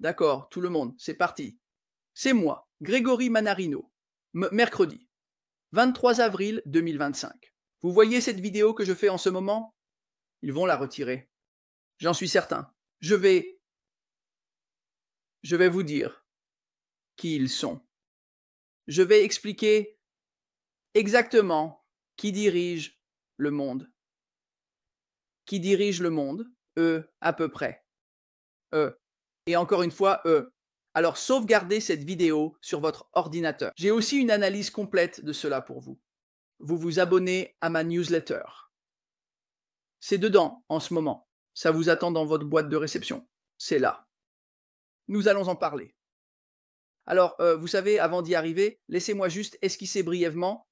D'accord, tout le monde, c'est parti. C'est moi, Grégory Manarino. Mercredi, 23 avril 2025. Vous voyez cette vidéo que je fais en ce moment? Ils vont la retirer. J'en suis certain. Je vais vous dire qui ils sont. Je vais expliquer exactement qui dirige le monde. Qui dirige le monde? Eux, à peu près. Eux. Et encore une fois, eux. Alors sauvegardez cette vidéo sur votre ordinateur. J'ai aussi une analyse complète de cela pour vous. Vous vous abonnez à ma newsletter. C'est dedans en ce moment. Ça vous attend dans votre boîte de réception. C'est là. Nous allons en parler. Alors, vous savez, avant d'y arriver, laissez-moi juste esquisser brièvement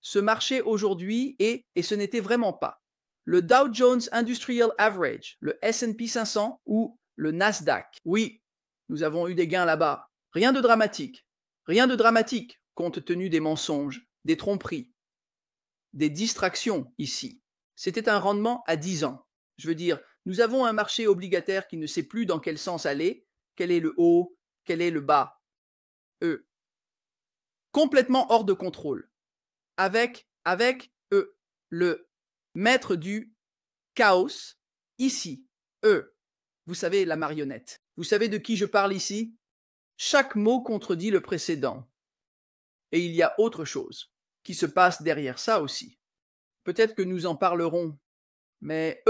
ce marché aujourd'hui et ce n'était vraiment pas le Dow Jones Industrial Average, le S&P 500 ou le Nasdaq. Oui, nous avons eu des gains là-bas. Rien de dramatique. Rien de dramatique compte tenu des mensonges, des tromperies, des distractions ici. C'était un rendement à 10 ans. Je veux dire, nous avons un marché obligataire qui ne sait plus dans quel sens aller, quel est le haut, quel est le bas. Complètement hors de contrôle. Avec le maître du chaos, ici, vous savez, la marionnette. Vous savez de qui je parle ici? Chaque mot contredit le précédent. Et il y a autre chose qui se passe derrière ça aussi. Peut-être que nous en parlerons, mais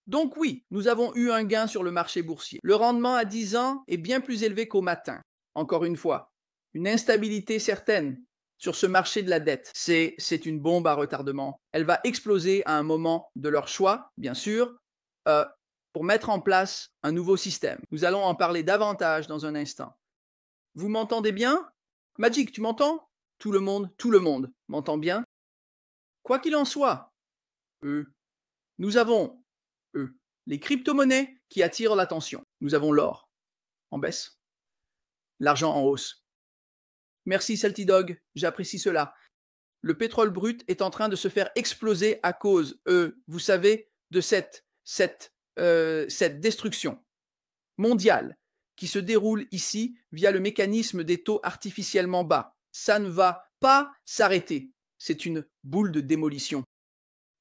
donc oui, nous avons eu un gain sur le marché boursier. Le rendement à 10 ans est bien plus élevé qu'au matin. Encore une fois, une instabilité certaine sur ce marché de la dette. C'est une bombe à retardement. Elle va exploser à un moment de leur choix, bien sûr, pour mettre en place un nouveau système. Nous allons en parler davantage dans un instant. Vous m'entendez bien? Magic, tu m'entends? Tout le monde m'entend bien? Quoi qu'il en soit, nous avons les crypto-monnaies qui attirent l'attention. Nous avons l'or en baisse, l'argent en hausse. Merci Salty Dog, j'apprécie cela. Le pétrole brut est en train de se faire exploser à cause, vous savez, de cette destruction mondiale qui se déroule ici via le mécanisme des taux artificiellement bas. Ça ne va pas s'arrêter. C'est une boule de démolition.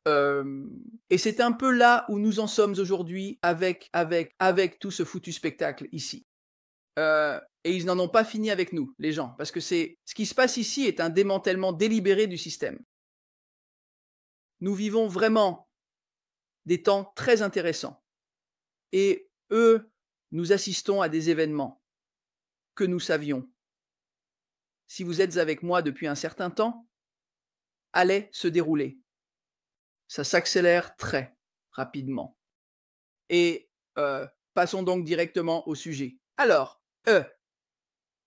Et c'est un peu là où nous en sommes aujourd'hui avec tout ce foutu spectacle ici. Et ils n'en ont pas fini avec nous, les gens, parce que ce qui se passe ici est un démantèlement délibéré du système. Nous vivons vraiment des temps très intéressants. Et nous assistons à des événements que nous savions, si vous êtes avec moi depuis un certain temps, allaient se dérouler. Ça s'accélère très rapidement. Et passons donc directement au sujet. Alors,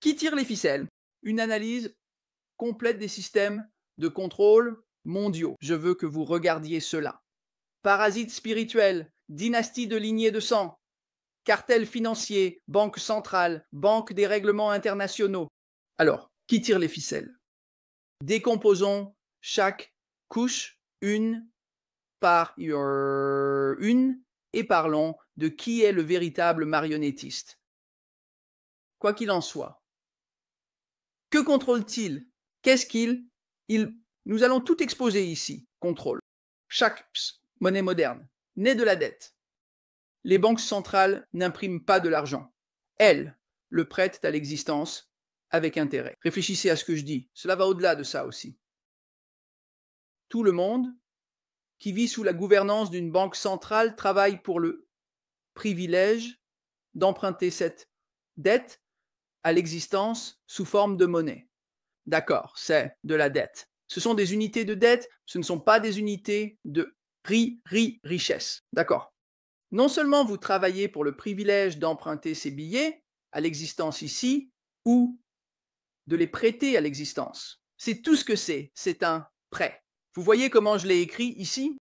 qui tire les ficelles? Une analyse complète des systèmes de contrôle mondiaux. Je veux que vous regardiez cela. Parasites spirituels, dynastie de lignées de sang, cartels financiers, banque centrale, banque des règlements internationaux. Alors, qui tire les ficelles? Décomposons chaque couche une par une et parlons de qui est le véritable marionnettiste. Quoi qu'il en soit, que contrôle-t-il? Qu'est-ce qu'il Nous allons tout exposer ici. Contrôle. Chaque monnaie moderne, née de la dette. Les banques centrales n'impriment pas de l'argent. Elles le prêtent à l'existence avec intérêt. Réfléchissez à ce que je dis. Cela va au-delà de ça aussi. Tout le monde qui vit sous la gouvernance d'une banque centrale travaille pour le privilège d'emprunter cette dette à l'existence sous forme de monnaie. D'accord, c'est de la dette. Ce sont des unités de dette, ce ne sont pas des unités de richesse. D'accord. Non seulement vous travaillez pour le privilège d'emprunter ces billets à l'existence ici, ou de les prêter à l'existence. C'est tout ce que c'est un prêt. Vous voyez comment je l'ai écrit ici?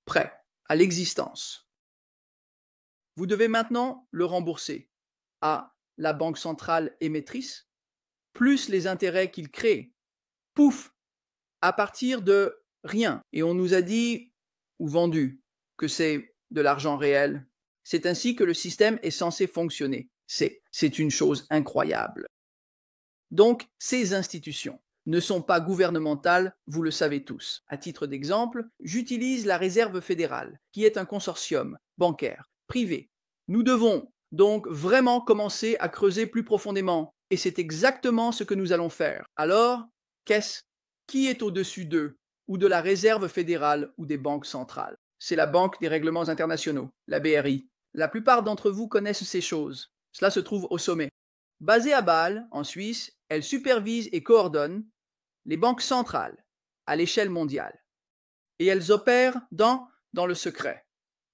Prêt à l'existence. Vous devez maintenant le rembourser à la banque centrale émettrice, plus les intérêts qu'il crée. Pouf! À partir de rien. Et on nous a dit, ou vendu, que c'est de l'argent réel. C'est ainsi que le système est censé fonctionner. C'est une chose incroyable. Donc, ces institutions ne sont pas gouvernementales, vous le savez tous. À titre d'exemple, j'utilise la Réserve fédérale, qui est un consortium bancaire, privé. Nous devons donc vraiment commencer à creuser plus profondément, et c'est exactement ce que nous allons faire. Alors, qui est au-dessus d'eux, ou de la Réserve fédérale ou des banques centrales? C'est la Banque des règlements internationaux, la BRI. La plupart d'entre vous connaissent ces choses. Cela se trouve au sommet. Basée à Bâle, en Suisse, elle supervise et coordonne les banques centrales à l'échelle mondiale. Et elles opèrent dans le secret,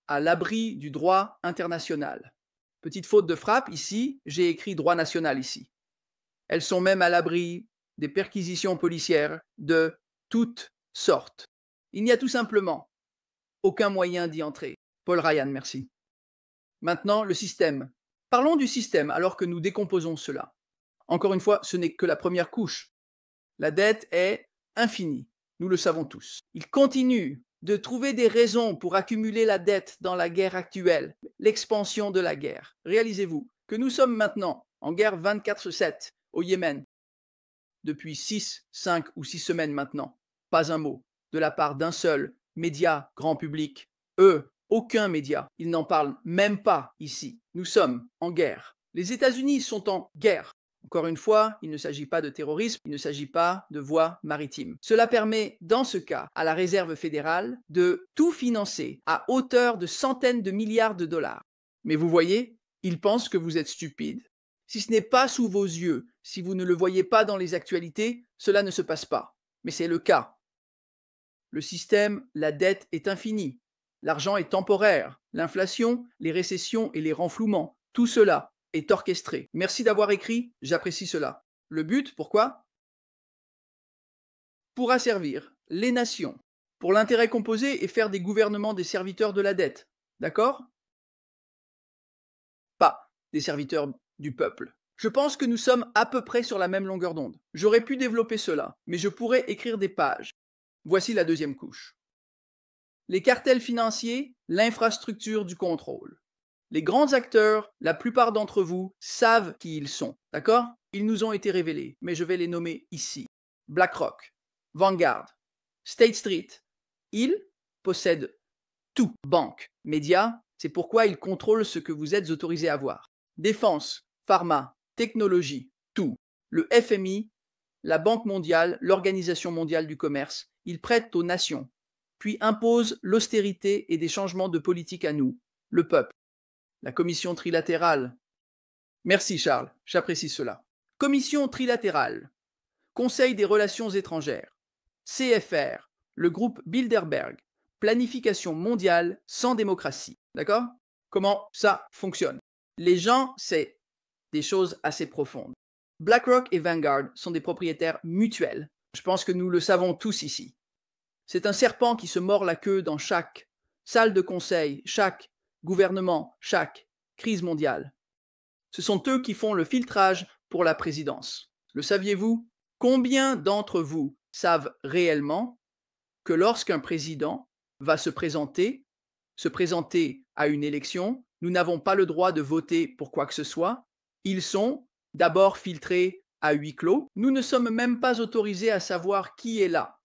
à l'abri du droit international. Petite faute de frappe ici, j'ai écrit droit national ici. Elles sont même à l'abri des perquisitions policières de toutes sortes. Il n'y a tout simplement aucun moyen d'y entrer. Paul Ryan, merci. Maintenant, le système. Parlons du système alors que nous décomposons cela. Encore une fois, ce n'est que la première couche. La dette est infinie, nous le savons tous. Il continue de trouver des raisons pour accumuler la dette dans la guerre actuelle, l'expansion de la guerre. Réalisez-vous que nous sommes maintenant en guerre 24/7 au Yémen. Depuis 5 ou 6 semaines maintenant, pas un mot de la part d'un seul média grand public. Aucun média. Ils n'en parlent même pas ici. Nous sommes en guerre. Les États-Unis sont en guerre. Encore une fois, il ne s'agit pas de terrorisme, il ne s'agit pas de voies maritimes. Cela permet, dans ce cas, à la Réserve fédérale de tout financer à hauteur de centaines de milliards de dollars. Mais vous voyez, ils pensent que vous êtes stupide. Si ce n'est pas sous vos yeux, si vous ne le voyez pas dans les actualités, cela ne se passe pas. Mais c'est le cas. Le système, la dette est infinie. L'argent est temporaire. L'inflation, les récessions et les renflouements, tout cela est orchestré. Merci d'avoir écrit, j'apprécie cela. Le but, pourquoi? Pour asservir les nations, pour l'intérêt composé et faire des gouvernements des serviteurs de la dette. D'accord? Pas des serviteurs du peuple. Je pense que nous sommes à peu près sur la même longueur d'onde. J'aurais pu développer cela, mais je pourrais écrire des pages. Voici la deuxième couche. Les cartels financiers, l'infrastructure du contrôle. Les grands acteurs, la plupart d'entre vous, savent qui ils sont, d'accord? Ils nous ont été révélés, mais je vais les nommer ici. BlackRock, Vanguard, State Street. Ils possèdent tout. Banque, médias, c'est pourquoi ils contrôlent ce que vous êtes autorisé à voir. Défense, pharma, technologie, tout. Le FMI, la Banque mondiale, l'Organisation mondiale du commerce, ils prêtent aux nations, puis imposent l'austérité et des changements de politique à nous, le peuple. La commission trilatérale. Merci Charles, j'apprécie cela. Commission trilatérale. Conseil des relations étrangères. CFR, le groupe Bilderberg. Planification mondiale sans démocratie. D'accord? Comment ça fonctionne? Les gens, c'est des choses assez profondes. BlackRock et Vanguard sont des propriétaires mutuels. Je pense que nous le savons tous ici. C'est un serpent qui se mord la queue dans chaque salle de conseil, chaque gouvernement, chaque crise mondiale. Ce sont eux qui font le filtrage pour la présidence. Le saviez-vous? Combien d'entre vous savent réellement que lorsqu'un président va se présenter à une élection, nous n'avons pas le droit de voter pour quoi que ce soit? Ils sont d'abord filtrés à huis clos. Nous ne sommes même pas autorisés à savoir qui est là.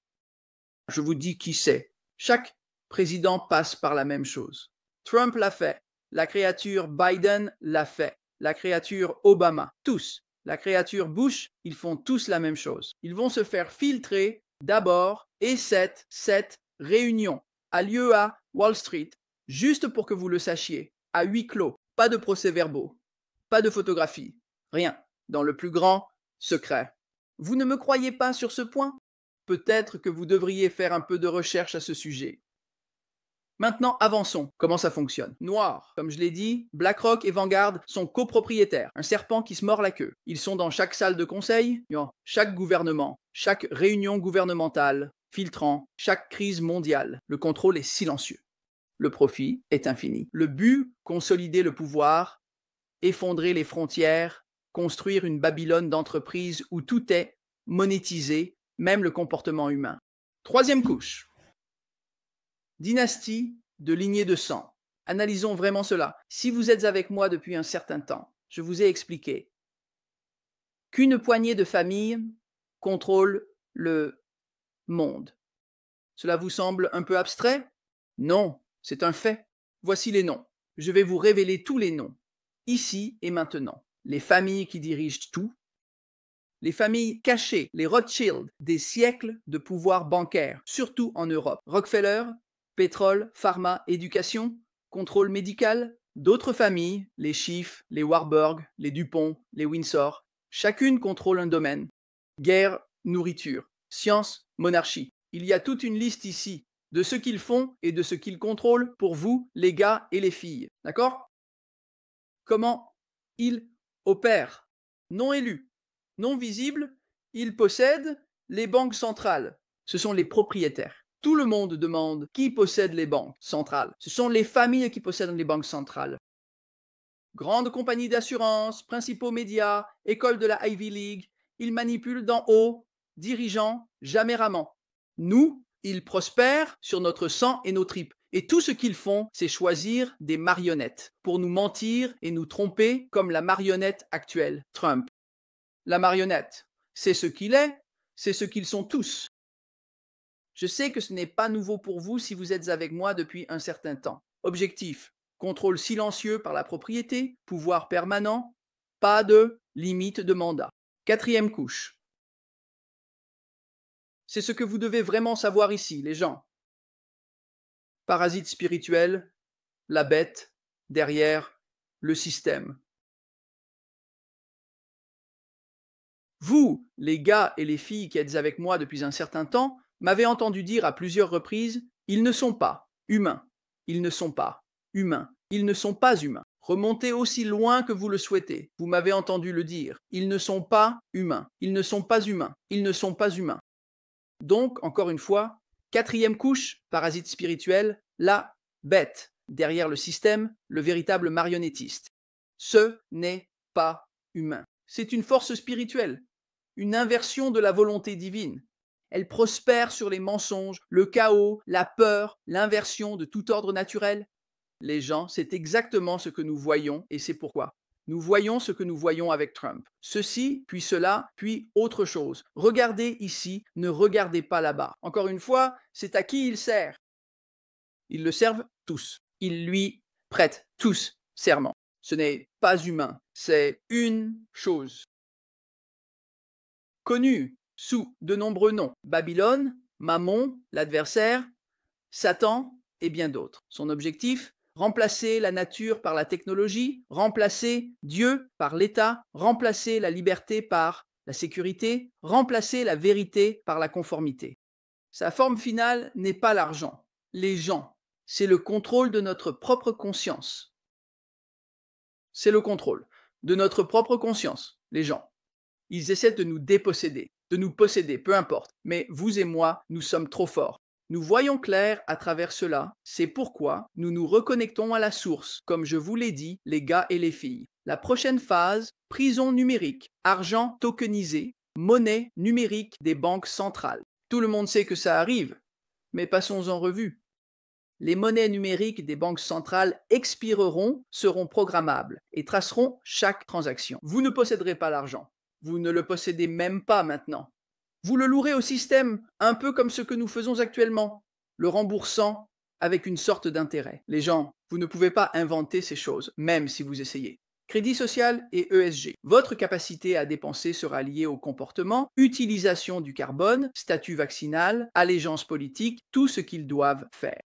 Je vous dis qui c'est. Chaque président passe par la même chose. Trump l'a fait. La créature Biden l'a fait. La créature Obama. Tous. La créature Bush, ils font tous la même chose. Ils vont se faire filtrer d'abord et cette réunion a lieu à Wall Street, juste pour que vous le sachiez, à huis clos. Pas de procès-verbaux, pas de photographie, rien. Dans le plus grand secret. Vous ne me croyez pas sur ce point? Peut-être que vous devriez faire un peu de recherche à ce sujet. Maintenant, avançons. Comment ça fonctionne? Noir. Comme je l'ai dit, BlackRock et Vanguard sont copropriétaires. Un serpent qui se mord la queue. Ils sont dans chaque salle de conseil, chaque gouvernement, chaque réunion gouvernementale, filtrant, chaque crise mondiale. Le contrôle est silencieux. Le profit est infini. Le but, consolider le pouvoir, effondrer les frontières, construire une Babylone d'entreprise où tout est monétisé, même le comportement humain. Troisième couche. Dynastie de lignée de sang. Analysons vraiment cela. Si vous êtes avec moi depuis un certain temps, je vous ai expliqué qu'une poignée de familles contrôle le monde. Cela vous semble un peu abstrait? Non, c'est un fait. Voici les noms. Je vais vous révéler tous les noms, ici et maintenant. Les familles qui dirigent tout, les familles cachées, les Rothschild, des siècles de pouvoir bancaire, surtout en Europe. Rockefeller, pétrole, pharma, éducation, contrôle médical. D'autres familles, les Schiff, les Warburg, les Dupont, les Windsor, chacune contrôle un domaine. Guerre, nourriture, science, monarchie. Il y a toute une liste ici de ce qu'ils font et de ce qu'ils contrôlent pour vous, les gars et les filles. D'accord? Comment ils opèrent? Non élus, non visibles, ils possèdent les banques centrales. Ce sont les propriétaires. Tout le monde demande qui possède les banques centrales. Ce sont les familles qui possèdent les banques centrales. Grandes compagnies d'assurance, principaux médias, écoles de la Ivy League, ils manipulent d'en haut, dirigeants, jamais ramants. Nous, ils prospèrent sur notre sang et nos tripes. Et tout ce qu'ils font, c'est choisir des marionnettes pour nous mentir et nous tromper comme la marionnette actuelle, Trump. La marionnette, c'est ce qu'il est, c'est ce qu'ils sont tous. Je sais que ce n'est pas nouveau pour vous si vous êtes avec moi depuis un certain temps. Objectif, contrôle silencieux par la propriété, pouvoir permanent, pas de limite de mandat. Quatrième couche. C'est ce que vous devez vraiment savoir ici, les gens. Parasite spirituel, la bête, derrière, le système. Vous, les gars et les filles qui êtes avec moi depuis un certain temps, m'avez entendu dire à plusieurs reprises, ils ne sont pas humains, ils ne sont pas humains, ils ne sont pas humains. Remontez aussi loin que vous le souhaitez. Vous m'avez entendu le dire. Ils ne sont pas humains, ils ne sont pas humains, ils ne sont pas humains. Donc, encore une fois, quatrième couche, parasite spirituel, la bête, derrière le système, le véritable marionnettiste. Ce n'est pas humain. C'est une force spirituelle, une inversion de la volonté divine. Elle prospère sur les mensonges, le chaos, la peur, l'inversion de tout ordre naturel. Les gens, c'est exactement ce que nous voyons et c'est pourquoi. Nous voyons ce que nous voyons avec Trump. Ceci, puis cela, puis autre chose. Regardez ici, ne regardez pas là-bas. Encore une fois, c'est à qui il sert. Ils le servent tous. Ils lui prêtent tous serment. Ce n'est pas humain, c'est une chose. Connue sous de nombreux noms. Babylone, Mammon, l'adversaire, Satan et bien d'autres. Son objectif, remplacer la nature par la technologie, remplacer Dieu par l'État, remplacer la liberté par la sécurité, remplacer la vérité par la conformité. Sa forme finale n'est pas l'argent, les gens, c'est le contrôle de notre propre conscience. C'est le contrôle de notre propre conscience, les gens. Ils essaient de nous déposséder, de nous posséder, peu importe. Mais vous et moi, nous sommes trop forts. Nous voyons clair à travers cela, c'est pourquoi nous nous reconnectons à la source, comme je vous l'ai dit, les gars et les filles. La prochaine phase, prison numérique, argent tokenisé, monnaie numérique des banques centrales. Tout le monde sait que ça arrive, mais passons en revue. Les monnaies numériques des banques centrales expireront, seront programmables et traceront chaque transaction. Vous ne posséderez pas l'argent. Vous ne le possédez même pas maintenant. Vous le louerez au système, un peu comme ce que nous faisons actuellement, le remboursant avec une sorte d'intérêt. Les gens, vous ne pouvez pas inventer ces choses, même si vous essayez. Crédit social et ESG. Votre capacité à dépenser sera liée au comportement, utilisation du carbone, statut vaccinal, allégeance politique, tout ce qu'ils doivent faire.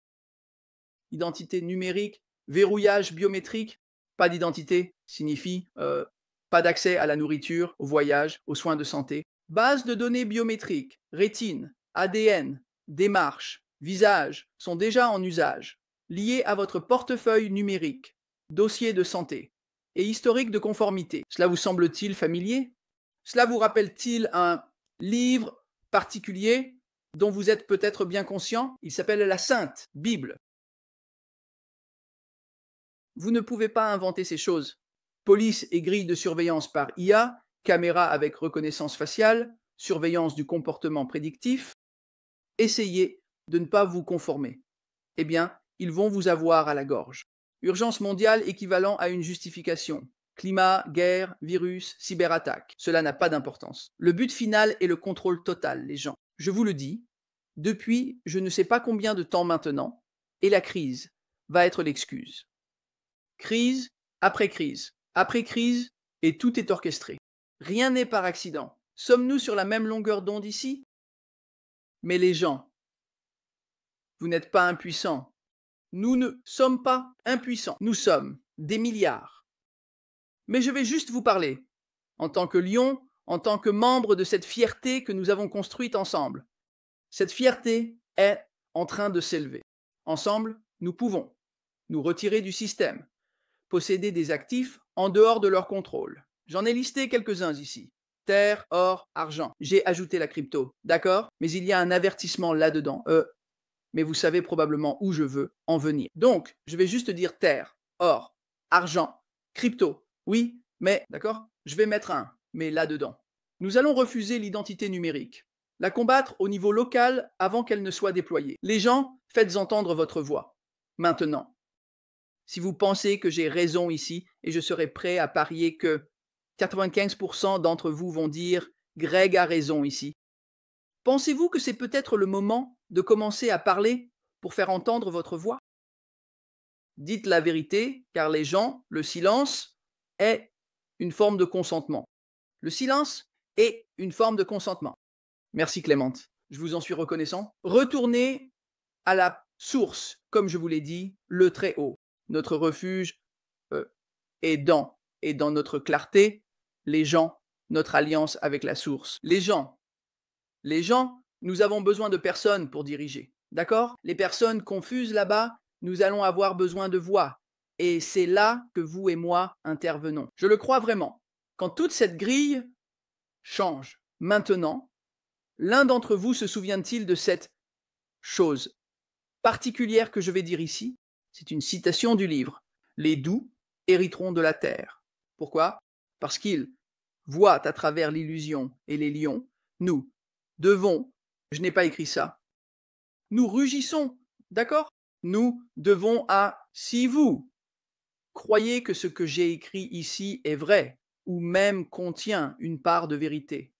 Identité numérique, verrouillage biométrique, pas d'identité signifie pas d'accès à la nourriture, au voyage, aux soins de santé. Base de données biométriques, rétine, ADN, démarche, visage sont déjà en usage, liés à votre portefeuille numérique, dossier de santé et historique de conformité. Cela vous semble-t-il familier? Cela vous rappelle-t-il un livre particulier dont vous êtes peut-être bien conscient? Il s'appelle la Sainte Bible. Vous ne pouvez pas inventer ces choses. Police et grille de surveillance par IA, caméra avec reconnaissance faciale, surveillance du comportement prédictif. Essayez de ne pas vous conformer. Eh bien, ils vont vous avoir à la gorge. Urgence mondiale équivalent à une justification. Climat, guerre, virus, cyberattaque. Cela n'a pas d'importance. Le but final est le contrôle total, les gens. Je vous le dis, depuis je ne sais pas combien de temps maintenant, et la crise va être l'excuse. Crise, après crise, et tout est orchestré. Rien n'est par accident. Sommes-nous sur la même longueur d'onde ici? Mais les gens, vous n'êtes pas impuissants. Nous ne sommes pas impuissants. Nous sommes des milliards. Mais je vais juste vous parler, en tant que lion, en tant que membre de cette fierté que nous avons construite ensemble. Cette fierté est en train de s'élever. Ensemble, nous pouvons nous retirer du système, posséder des actifs en dehors de leur contrôle. J'en ai listé quelques-uns ici. Terre, or, argent. J'ai ajouté la crypto, d'accord? Mais il y a un avertissement là-dedans. Mais vous savez probablement où je veux en venir. Donc, je vais juste dire terre, or, argent, crypto. Oui, mais, d'accord? Je vais mettre un, mais là-dedans. Nous allons refuser l'identité numérique. La combattre au niveau local avant qu'elle ne soit déployée. Les gens, faites entendre votre voix. Maintenant. Si vous pensez que j'ai raison ici, et je serai prêt à parier que 95% d'entre vous vont dire « Greg a raison ici ». Pensez-vous que c'est peut-être le moment de commencer à parler pour faire entendre votre voix? Dites la vérité, car les gens, le silence est une forme de consentement. Le silence est une forme de consentement. Merci Clémente, je vous en suis reconnaissant. Retournez à la source, comme je vous l'ai dit, le Très-Haut. Notre refuge est dans notre clarté, les gens, notre alliance avec la source. Les gens, nous avons besoin de personnes pour diriger. D'accord? Les personnes confuses là-bas, nous allons avoir besoin de voix. Et c'est là que vous et moi intervenons. Je le crois vraiment. Quand toute cette grille change maintenant, l'un d'entre vous se souvient-il de cette chose particulière que je vais dire ici? C'est une citation du livre. Les doux hériteront de la terre. Pourquoi? Parce qu'ils voient à travers l'illusion et les lions. Nous devons, je n'ai pas écrit ça, nous rugissons, d'accord? Nous devons à, si vous croyez que ce que j'ai écrit ici est vrai, ou même contient une part de vérité,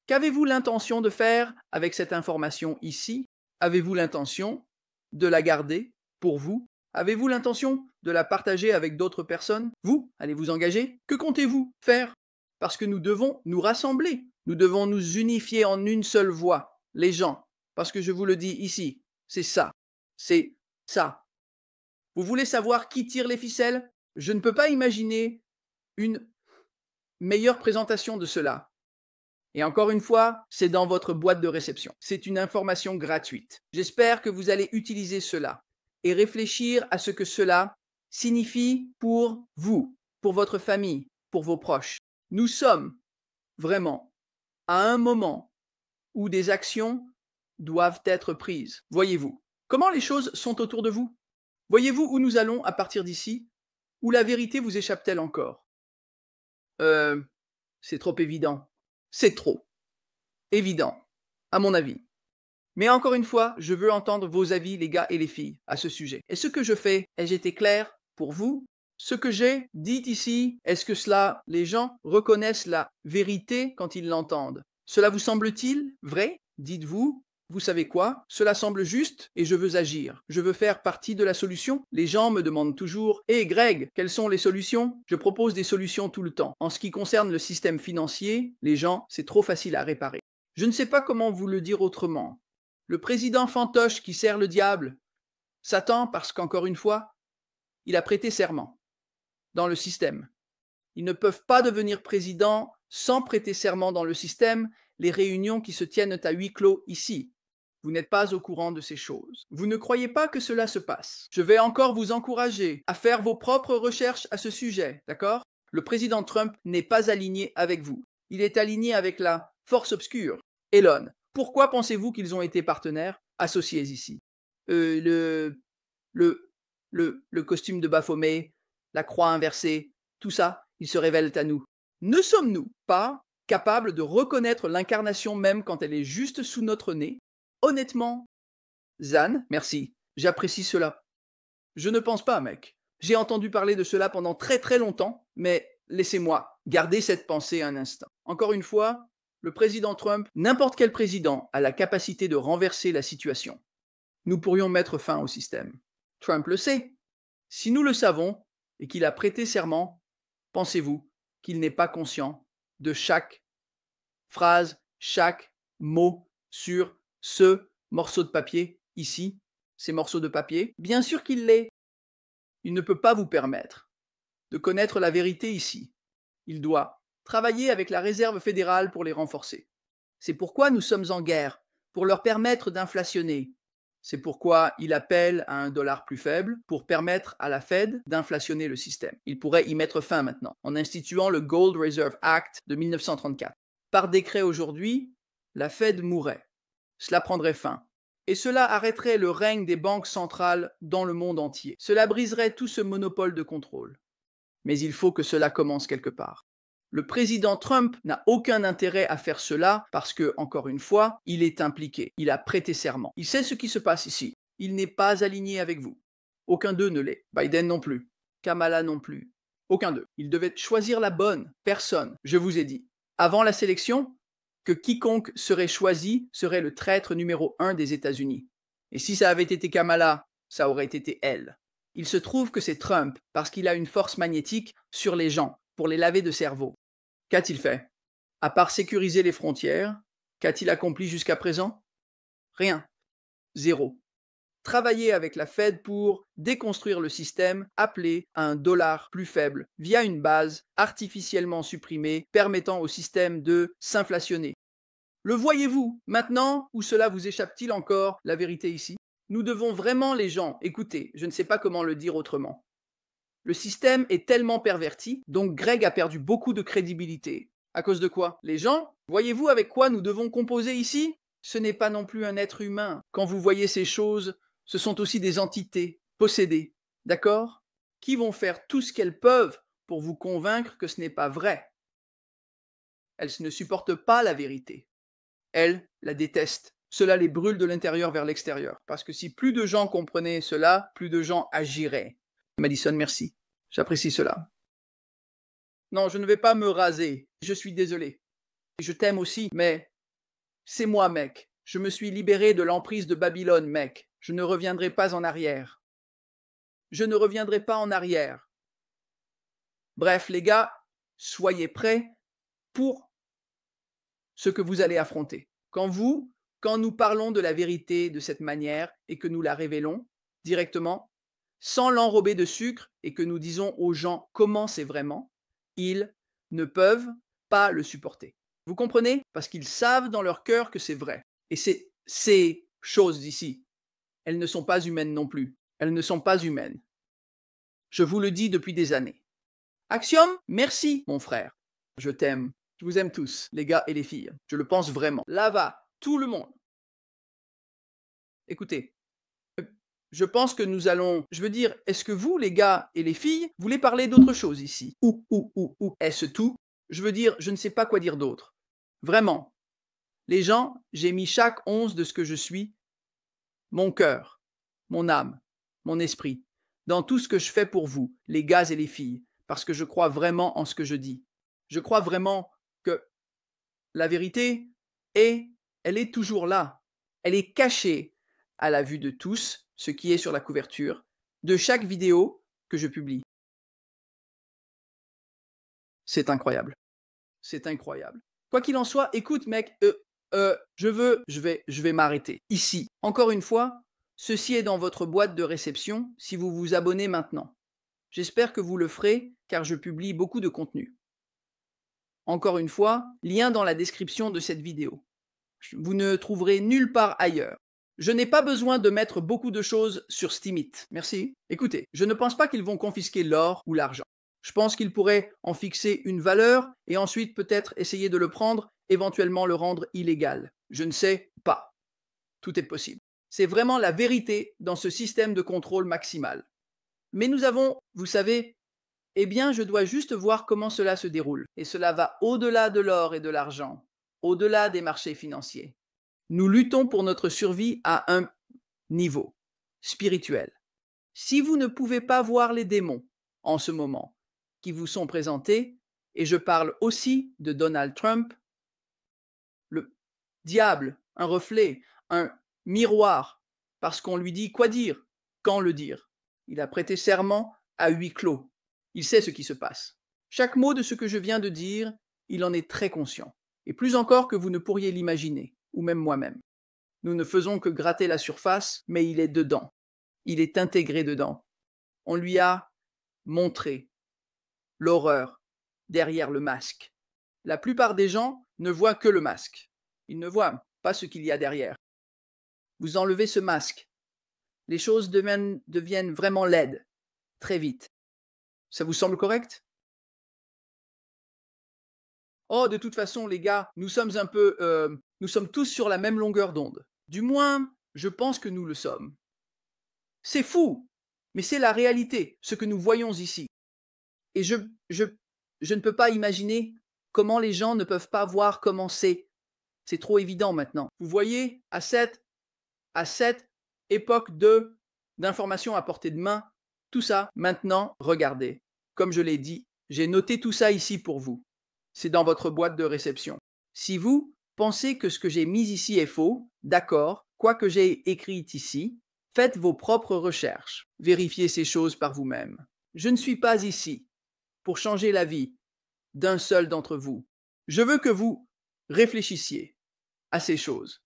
qu'avez-vous l'intention de faire avec cette information ici? Avez-vous l'intention de la garder pour vous? Avez-vous l'intention de la partager avec d'autres personnes? Vous, allez vous engager? Que comptez-vous faire? Parce que nous devons nous rassembler. Nous devons nous unifier en une seule voix, les gens. Parce que je vous le dis ici, c'est ça. C'est ça. Vous voulez savoir qui tire les ficelles? Je ne peux pas imaginer une meilleure présentation de cela. Et encore une fois, c'est dans votre boîte de réception. C'est une information gratuite. J'espère que vous allez utiliser cela et réfléchir à ce que cela signifie pour vous, pour votre famille, pour vos proches. Nous sommes vraiment à un moment où des actions doivent être prises. Voyez-vous, comment les choses sont autour de vous? Voyez-vous où nous allons à partir d'ici? Où la vérité vous échappe-t-elle encore? C'est trop évident. C'est trop évident, à mon avis. Mais encore une fois, je veux entendre vos avis, les gars et les filles, à ce sujet. Et ce que je fais, ai-je été clair pour vous? Ce que j'ai dit ici, est-ce que cela, les gens reconnaissent la vérité quand ils l'entendent? Cela vous semble-t-il vrai? Dites-vous, vous savez quoi? Cela semble juste et je veux agir. Je veux faire partie de la solution. Les gens me demandent toujours « Hé Greg, quelles sont les solutions ?» Je propose des solutions tout le temps. En ce qui concerne le système financier, les gens, c'est trop facile à réparer. Je ne sais pas comment vous le dire autrement. Le président fantoche qui sert le diable, Satan, parce qu'encore une fois, il a prêté serment dans le système. Ils ne peuvent pas devenir président sans prêter serment dans le système, les réunions qui se tiennent à huis clos ici. Vous n'êtes pas au courant de ces choses. Vous ne croyez pas que cela se passe. Je vais encore vous encourager à faire vos propres recherches à ce sujet, d'accord? Le président Trump n'est pas aligné avec vous. Il est aligné avec la force obscure, Elon. Pourquoi pensez-vous qu'ils ont été partenaires associés ici? Le costume de Baphomet, la croix inversée, tout ça, ils se révèlent à nous. Ne sommes-nous pas capables de reconnaître l'incarnation même quand elle est juste sous notre nez? Honnêtement, Zan, merci, j'apprécie cela. Je ne pense pas, mec. J'ai entendu parler de cela pendant très très longtemps, mais laissez-moi garder cette pensée un instant. Encore une fois, le président Trump, n'importe quel président, a la capacité de renverser la situation. Nous pourrions mettre fin au système. Trump le sait. Si nous le savons et qu'il a prêté serment, pensez-vous qu'il n'est pas conscient de chaque phrase, chaque mot sur ce morceau de papier ici, ces morceaux de papier? Bien sûr qu'il l'est. Il ne peut pas vous permettre de connaître la vérité ici. Il doit travailler avec la Réserve fédérale pour les renforcer. C'est pourquoi nous sommes en guerre, pour leur permettre d'inflationner. C'est pourquoi il appelle à un dollar plus faible pour permettre à la Fed d'inflationner le système. Il pourrait y mettre fin maintenant, en instituant le Gold Reserve Act de 1934. Par décret aujourd'hui, la Fed mourrait. Cela prendrait fin. Et cela arrêterait le règne des banques centrales dans le monde entier. Cela briserait tout ce monopole de contrôle. Mais il faut que cela commence quelque part. Le président Trump n'a aucun intérêt à faire cela parce que, encore une fois, il est impliqué. Il a prêté serment. Il sait ce qui se passe ici. Il n'est pas aligné avec vous. Aucun d'eux ne l'est. Biden non plus. Kamala non plus. Aucun d'eux. Il devait choisir la bonne personne. Je vous ai dit, avant la sélection, que quiconque serait choisi serait le traître numéro 1 des États-Unis. Et si ça avait été Kamala, ça aurait été elle. Il se trouve que c'est Trump parce qu'il a une force magnétique sur les gens pour les laver de cerveau. Qu'a-t-il fait? À part sécuriser les frontières, qu'a-t-il accompli jusqu'à présent? Rien. Zéro. Travailler avec la Fed pour déconstruire le système appelé à un dollar plus faible via une base artificiellement supprimée permettant au système de s'inflationner. Le voyez-vous maintenant ou cela vous échappe-t-il encore la vérité ici? Nous devons vraiment les gens, écoutez, je ne sais pas comment le dire autrement. Le système est tellement perverti, donc Greg a perdu beaucoup de crédibilité. À cause de quoi? Les gens, voyez-vous avec quoi nous devons composer ici? Ce n'est pas non plus un être humain. Quand vous voyez ces choses, ce sont aussi des entités possédées, d'accord? Qui vont faire tout ce qu'elles peuvent pour vous convaincre que ce n'est pas vrai. Elles ne supportent pas la vérité. Elles la détestent. Cela les brûle de l'intérieur vers l'extérieur. Parce que si plus de gens comprenaient cela, plus de gens agiraient. Madison, merci. J'apprécie cela. Non, je ne vais pas me raser. Je suis désolé. Je t'aime aussi, mais c'est moi, mec. Je me suis libéré de l'emprise de Babylone, mec. Je ne reviendrai pas en arrière. Je ne reviendrai pas en arrière. Bref, les gars, soyez prêts pour ce que vous allez affronter. Quand nous parlons de la vérité de cette manière et que nous la révélons directement, sans l'enrober de sucre et que nous disons aux gens comment c'est vraiment, ils ne peuvent pas le supporter. Vous comprenez? Parce qu'ils savent dans leur cœur que c'est vrai. Et ces choses d'ici, elles ne sont pas humaines non plus. Elles ne sont pas humaines. Je vous le dis depuis des années. Axiom, merci, mon frère. Je t'aime. Je vous aime tous, les gars et les filles. Je le pense vraiment. Là-bas, tout le monde. Écoutez, je pense que nous allons... Je veux dire, est-ce que vous, les gars et les filles, voulez parler d'autre chose ici? Ou, est-ce tout? Je veux dire, je ne sais pas quoi dire d'autre. Vraiment. Les gens, j'ai mis chaque once de ce que je suis, mon cœur, mon âme, mon esprit, dans tout ce que je fais pour vous, les gars et les filles, parce que je crois vraiment en ce que je dis. Je crois vraiment que la vérité elle est toujours là. Elle est cachée à la vue de tous, ce qui est sur la couverture, de chaque vidéo que je publie. C'est incroyable. C'est incroyable. Quoi qu'il en soit, écoute mec, je vais m'arrêter. Ici, encore une fois, ceci est dans votre boîte de réception si vous vous abonnez maintenant. J'espère que vous le ferez car je publie beaucoup de contenu. Encore une fois, lien dans la description de cette vidéo. Vous ne trouverez nulle part ailleurs. Je n'ai pas besoin de mettre beaucoup de choses sur Steemit. Merci. Écoutez, je ne pense pas qu'ils vont confisquer l'or ou l'argent. Je pense qu'ils pourraient en fixer une valeur et ensuite peut-être essayer de le prendre, éventuellement le rendre illégal. Je ne sais pas. Tout est possible. C'est vraiment la vérité dans ce système de contrôle maximal. Mais nous avons, vous savez, eh bien, je dois juste voir comment cela se déroule. Et cela va au-delà de l'or et de l'argent, au-delà des marchés financiers. Nous luttons pour notre survie à un niveau spirituel. Si vous ne pouvez pas voir les démons en ce moment qui vous sont présentés, et je parle aussi de Donald Trump, le diable, un reflet, un miroir, parce qu'on lui dit quoi dire, quand le dire. Il a prêté serment à huis clos. Il sait ce qui se passe. Chaque mot de ce que je viens de dire, il en est très conscient. Et plus encore que vous ne pourriez l'imaginer, ou même moi-même. Nous ne faisons que gratter la surface, mais il est dedans. Il est intégré dedans. On lui a montré l'horreur derrière le masque. La plupart des gens ne voient que le masque. Ils ne voient pas ce qu'il y a derrière. Vous enlevez ce masque. Les choses deviennent vraiment laides, très vite. Ça vous semble correct? Oh, de toute façon, les gars, nous sommes tous sur la même longueur d'onde. Du moins, je pense que nous le sommes. C'est fou, mais c'est la réalité, ce que nous voyons ici. Et je ne peux pas imaginer comment les gens ne peuvent pas voir comment c'est. C'est trop évident maintenant. Vous voyez, à cette époque d'informations à portée de main, tout ça, maintenant, regardez. Comme je l'ai dit, j'ai noté tout ça ici pour vous. C'est dans votre boîte de réception. Si vous pensez que ce que j'ai mis ici est faux, d'accord, quoi que j'ai écrit ici, faites vos propres recherches. Vérifiez ces choses par vous-même. Je ne suis pas ici pour changer la vie d'un seul d'entre vous. Je veux que vous réfléchissiez à ces choses.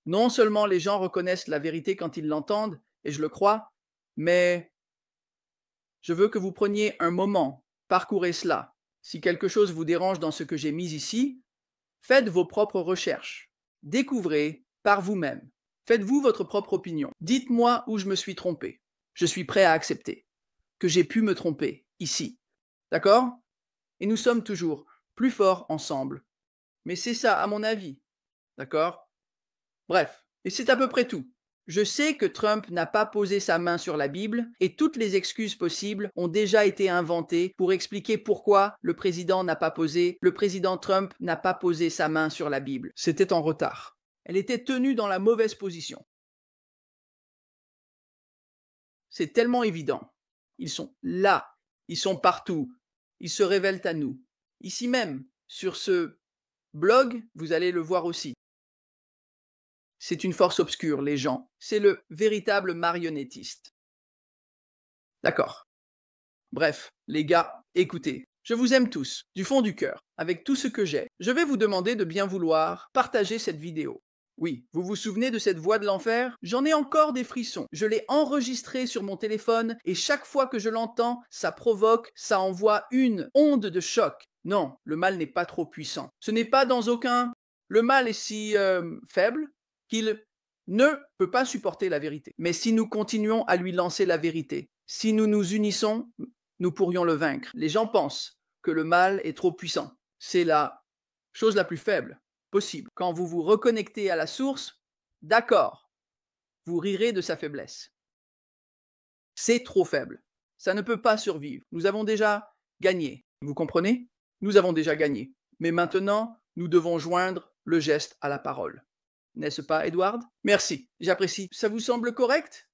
Non seulement les gens reconnaissent la vérité quand ils l'entendent, et je le crois, mais je veux que vous preniez un moment, parcourez cela. Si quelque chose vous dérange dans ce que j'ai mis ici, faites vos propres recherches. Découvrez par vous-même. Faites-vous votre propre opinion. Dites-moi où je me suis trompé. Je suis prêt à accepter que j'ai pu me tromper ici. D'accord? Et nous sommes toujours plus forts ensemble. Mais c'est ça, à mon avis. D'accord? Bref, et c'est à peu près tout. Je sais que Trump n'a pas posé sa main sur la Bible et toutes les excuses possibles ont déjà été inventées pour expliquer pourquoi le président Trump n'a pas posé sa main sur la Bible. C'était en retard. Elle était tenue dans la mauvaise position. C'est tellement évident. Ils sont là. Ils sont partout. Ils se révèlent à nous. Ici même, sur ce blog, vous allez le voir aussi. C'est une force obscure, les gens. C'est le véritable marionnettiste. D'accord. Bref, les gars, écoutez. Je vous aime tous, du fond du cœur, avec tout ce que j'ai. Je vais vous demander de bien vouloir partager cette vidéo. Oui, vous vous souvenez de cette voix de l'enfer? J'en ai encore des frissons. Je l'ai enregistrée sur mon téléphone et chaque fois que je l'entends, ça envoie une onde de choc. Non, le mal n'est pas trop puissant. Ce n'est pas dans aucun... Le mal est si faible qu'il ne peut pas supporter la vérité. Mais si nous continuons à lui lancer la vérité, si nous nous unissons, nous pourrions le vaincre. Les gens pensent que le mal est trop puissant. C'est la chose la plus faible possible. Quand vous vous reconnectez à la source, d'accord, vous rirez de sa faiblesse. C'est trop faible. Ça ne peut pas survivre. Nous avons déjà gagné. Vous comprenez? Nous avons déjà gagné. Mais maintenant, nous devons joindre le geste à la parole. N'est-ce pas, Edward? Merci, j'apprécie. Ça vous semble correct?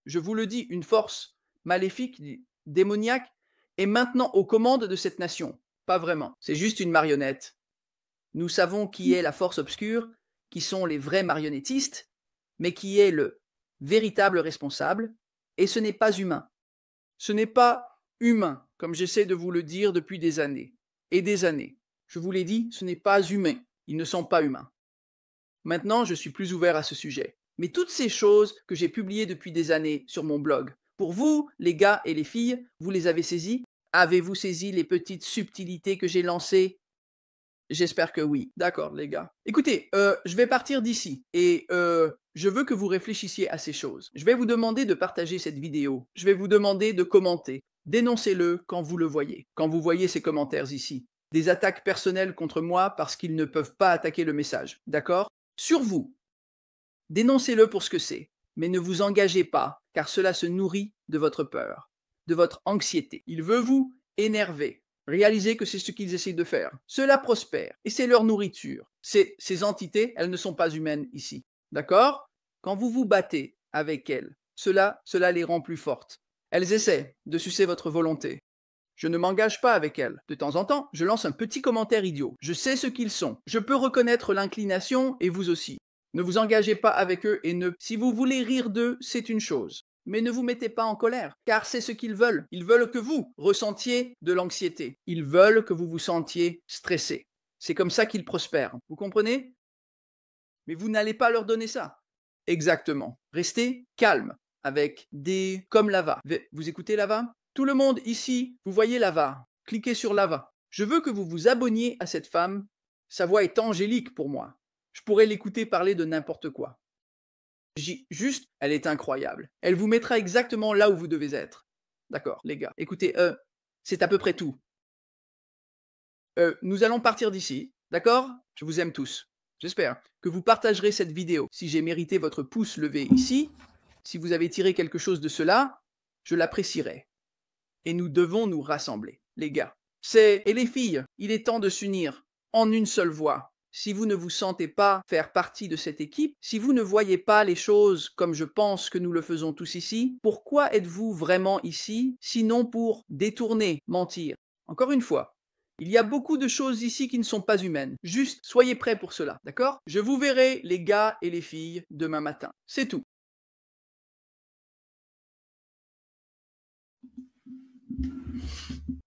Je vous le dis, une force maléfique, démoniaque, est maintenant aux commandes de cette nation. Pas vraiment. C'est juste une marionnette. Nous savons qui est la force obscure, qui sont les vrais marionnettistes, mais qui est le véritable responsable, et ce n'est pas humain. Ce n'est pas humain, comme j'essaie de vous le dire depuis des années et des années. Je vous l'ai dit, ce n'est pas humain. Ils ne sont pas humains. Maintenant, je suis plus ouvert à ce sujet. Mais toutes ces choses que j'ai publiées depuis des années sur mon blog, pour vous, les gars et les filles, vous les avez saisies? Avez-vous saisi les petites subtilités que j'ai lancées? J'espère que oui. D'accord, les gars. Écoutez, je vais partir d'ici et je veux que vous réfléchissiez à ces choses. Je vais vous demander de partager cette vidéo. Je vais vous demander de commenter. Dénoncez-le quand vous le voyez. Quand vous voyez ces commentaires ici. Des attaques personnelles contre moi parce qu'ils ne peuvent pas attaquer le message. D'accord? Sur vous. Dénoncez-le pour ce que c'est. Mais ne vous engagez pas, car cela se nourrit de votre peur, de votre anxiété. Il veut vous énerver. Réalisez que c'est ce qu'ils essaient de faire. Cela prospère, et c'est leur nourriture. Ces entités, elles ne sont pas humaines ici. D'accord? Quand vous vous battez avec elles, cela les rend plus fortes. Elles essaient de sucer votre volonté. Je ne m'engage pas avec elles. De temps en temps, je lance un petit commentaire idiot. Je sais ce qu'ils sont. Je peux reconnaître l'inclination et vous aussi. Ne vous engagez pas avec eux et si vous voulez rire d'eux, c'est une chose. Mais ne vous mettez pas en colère, car c'est ce qu'ils veulent. Ils veulent que vous ressentiez de l'anxiété. Ils veulent que vous vous sentiez stressé. C'est comme ça qu'ils prospèrent. Vous comprenez? Mais vous n'allez pas leur donner ça. Exactement. Restez calme avec des... comme Lava. Vous écoutez Lava? Tout le monde ici, vous voyez Lava. Cliquez sur Lava. Je veux que vous vous abonniez à cette femme. Sa voix est angélique pour moi. Je pourrais l'écouter parler de n'importe quoi. Juste, elle est incroyable. Elle vous mettra exactement là où vous devez être. D'accord, les gars. Écoutez, c'est à peu près tout. Nous allons partir d'ici, d'accord? Je vous aime tous. J'espère que vous partagerez cette vidéo. Si j'ai mérité votre pouce levé ici, si vous avez tiré quelque chose de cela, je l'apprécierai. Et nous devons nous rassembler, les gars. Et les filles, il est temps de s'unir en une seule voix. Si vous ne vous sentez pas faire partie de cette équipe, si vous ne voyez pas les choses comme je pense que nous le faisons tous ici, pourquoi êtes-vous vraiment ici, sinon pour détourner, mentir? Encore une fois, il y a beaucoup de choses ici qui ne sont pas humaines. Juste, soyez prêts pour cela, d'accord? Je vous verrai, les gars et les filles, demain matin. C'est tout.